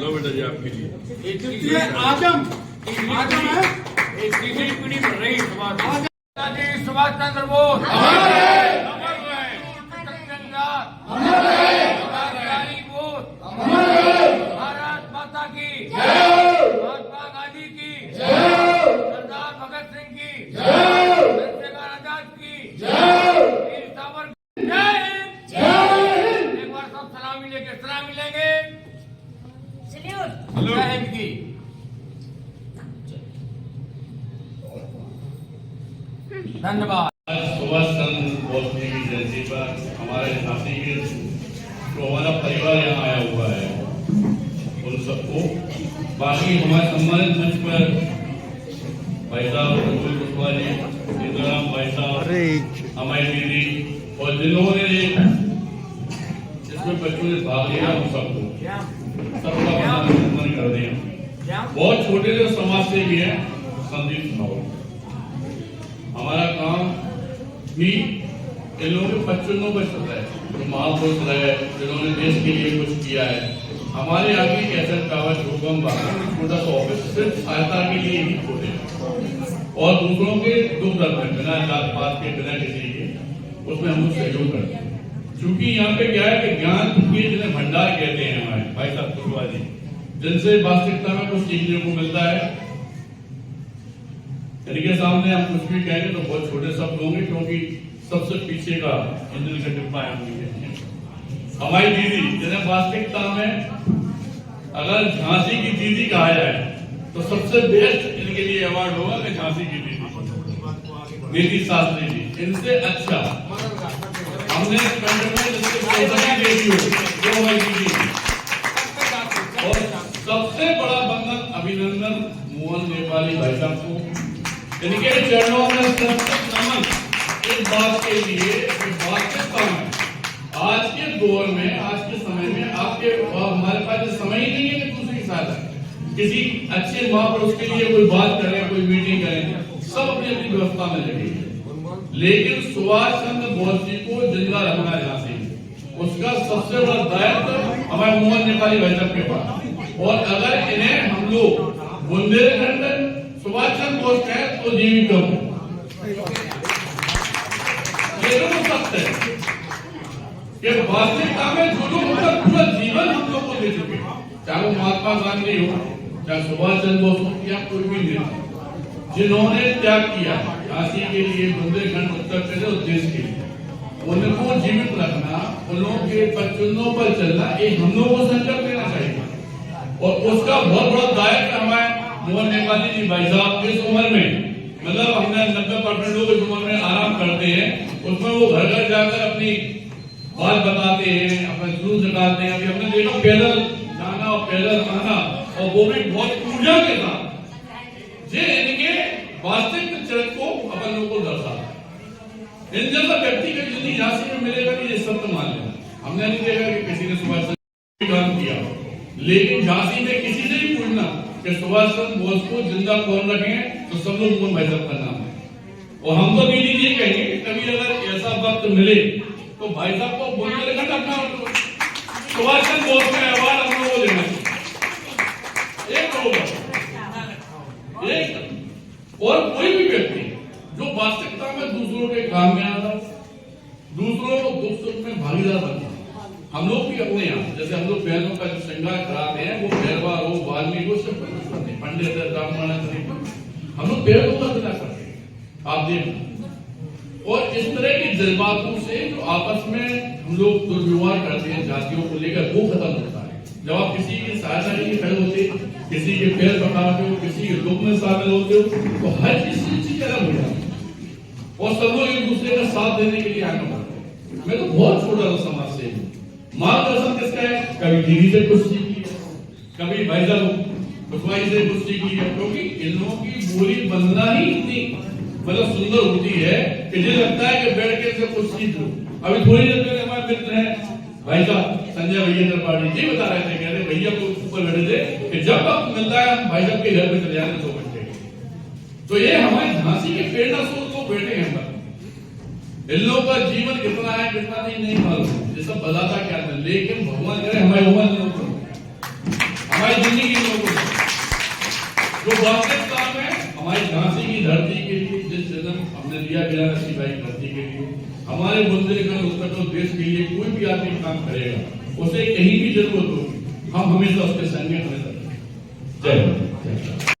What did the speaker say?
लो बेटा जी आपके लिए ये आजम है। एक तीसरी पीढ़ी बढ़ रही है सुभाष चंद्र बोस भारत माता की महात्मा गांधी की सरदार भगत सिंह की चंद्रशेखर आजाद की वीर सावरकर एक बार सब सलामी लेंगे जय हिंद की। धन्यवाद। सुभाष चंद्र बोस जी की जयंती पर हमारे झांसी के जो हमारा परिवार यहाँ आया हुआ है उन सबको, बाकी हमारे सम्मानित मंच पर भाई साहब रघुवीर कुशवाहा जी, इंद्राराम भाई साहब, हमारी दीदी और जिन्होंने इसमें बच्चों ने भाग लिया, हम सबका अभिनंदन कर दिया। बहुत छोटे जो समाज से भी है संदीप साहब, हमारा काम भी इन लोगों के बच्चों पर चल रहा है, जो महापुरुष रहे जिन्होंने देश के लिए कुछ किया है। हमारे यहाँ की कैसे कावज हुकम छोटा सा ऑफिस सिर्फ सहायता के लिए ही खोले और दूसरों के दुख दर्द में बिना जात पात के बिना किसी के उसमें हम लोग सहयोग करते हैं। क्योंकि यहाँ पे क्या है कि ज्ञान के जिन्हें भंडार कहते हैं हमारे भाई साहब कुशवाहा जी, जिनसे वास्तविकता में कुछ सीखने को मिलता है। इनके सामने हम कुछ भी कहेंगे तो बहुत छोटे शब्द होंगे, क्योंकि सबसे पीछे का इंजन का डिब्बा है हमारी दीदी, जिन्हें वास्तविकता में अगर झांसी की दीदी कहा जाए तो सबसे बेस्ट इनके लिए अवार्ड होगा कि झांसी की दीदी नीति शास्त्री जी। इनसे अच्छा हमने देखी हो जो हमारी दीदी। और सबसे बड़ा बंधन अभिनंदन मोहन नेपाली भाई साहब को, इनके चरणों में नमन इस बात के लिए वास्तविकता में आज के दौर में, आज के समय में आपके हमारे पास समय ही नहीं है कि दूसरे के साथ किसी अच्छे महापुरुष के लिए कोई बात करें, कोई मीटिंग करें, सब अपनी अपनी व्यवस्था में लगे। लेकिन सुभाष चंद्र बोस जी को जिंदा रखना है झांसी, उसका सबसे बड़ा दायित्व हमारे मोहन नेपाली भाई साहब के पास। और अगर इन्हें हम लोग बुंदेलखंड सुभाष चंद्र बोस कहें तो जीवित कम सत्य है कि वास्तविकता में जो लोग उनका पूरा जीवन हम लोग को दे चुके, चाहे वो महात्मा गांधी हो, चाहे सुभाष चंद्र बोस हो, या कोई भी नेता, जिन्होंने त्याग किया झांसी के लिए, बुंदेलखंड, उत्तर प्रदेश और देश के लिए, उनको जीवित रखना, उन लोगों के बच्चों पर चलना, ये हम लोगों को संकल्प लेना चाहिए। और उसका बहुत बड़ा दायित्व हमारे मोहन नेपाली जी भाई साहब इस उम्र में, मतलब हमने 90% लोग इस उम्र में आराम करते हैं, उसमें वो घर घर जाकर अपनी बात बताते हैं, अपना जुलूस निकालते हैं। अभी हमने देखा पैदल जाना और पैदल आना, और वो भी बहुत ऊर्जा के साथ, जे इनके वास्तविक चरित्र को अपन लोगों को दर्शाता। इन जैसा व्यक्ति का यदि झांसी में मिलेगा कि ये सत्य मान लेना। हमने नहीं देखा कि किसी ने सुभाष चंद्र काम किया, लेकिन झांसी में किसी से भी पूछना कि सुभाष चंद्र बोस को जिंदा कौन रखें तो सब लोग मोहन भाई साहब का नाम है। और हम तो दीदी ये कहेंगे कि कभी अगर ऐसा वक्त मिले तो भाई साहब को बुंदेलखंड अपना सुभाष चंद्र बोस का अवार्ड हम लोगों को देना चाहिए। एक और कोई भी व्यक्ति जो वास्तविकता में दूसरों के काम में आता, दूसरों को दुख सुख में भागीदार बनता। हम लोग भी अपने यहाँ जैसे हम लोग बहनों का जो श्रृंगार कराते हैं, वो भैरवा हो, वाल्मीकि हो, सब करते हैं, पंडित ब्राह्मण, हम लोग भैरव का बिना करते हैं, आप देखना। और इस तरह के जज्बातों से जो आपस में हम लोग दुर्व्यवहार करते हैं जातियों को लेकर, वो खत्म होता है। जब आप किसी की सहायता के लिए खड़े होते, किसी के पैर पकड़ते हो, किसी के दुख में शामिल होते हो, तो हर चीज अलग हो जाती है और सब लोग एक दूसरे का साथ देने के लिए आगे बढ़ते हैं। मैं तो बहुत छोटा सा समाज से हूँ। मार्गदर्शन किसका है? कभी दीदी से कुछ सीखी है, कभी भाई साहब कुशवाहा से कुछ सीखी है, क्योंकि इन लोगों की बोली बंदना ही इतनी मतलब सुंदर होती है कि मुझे लगता है कि बैठ के से कुछ सीख लो। अभी थोड़ी देर पहले हमारे मित्र हैं भाई साहब संजय भैया त्रिपाठी जी बता रहे थे, कह रहे भैया को ऊपर बैठे थे कि जब वक्त मिलता है हम भाई साहब के घर में चले जाते 2 घंटे। तो ये हमारे झांसी के प्रेरणा स्रोत को बैठे हैं। इन लोगों का जीवन कितना है कितना नहीं मालूम, ये सब बताता क्या था, लेकिन भगवान करे हमारे सारी जिंदगी इन लोगों ने जो वास्तविक काम है हमारी झांसी की धरती के लिए, जिस जन्म हमने दिया बिरासी भाई धरती के लिए, हमारे बुंदेलखंड उत्तर प्रदेश के लिए कोई भी आदमी काम करेगा, उसे कहीं भी जरूरत होगी, हम हमेशा उसके संग में हमेशा। जय हिंद।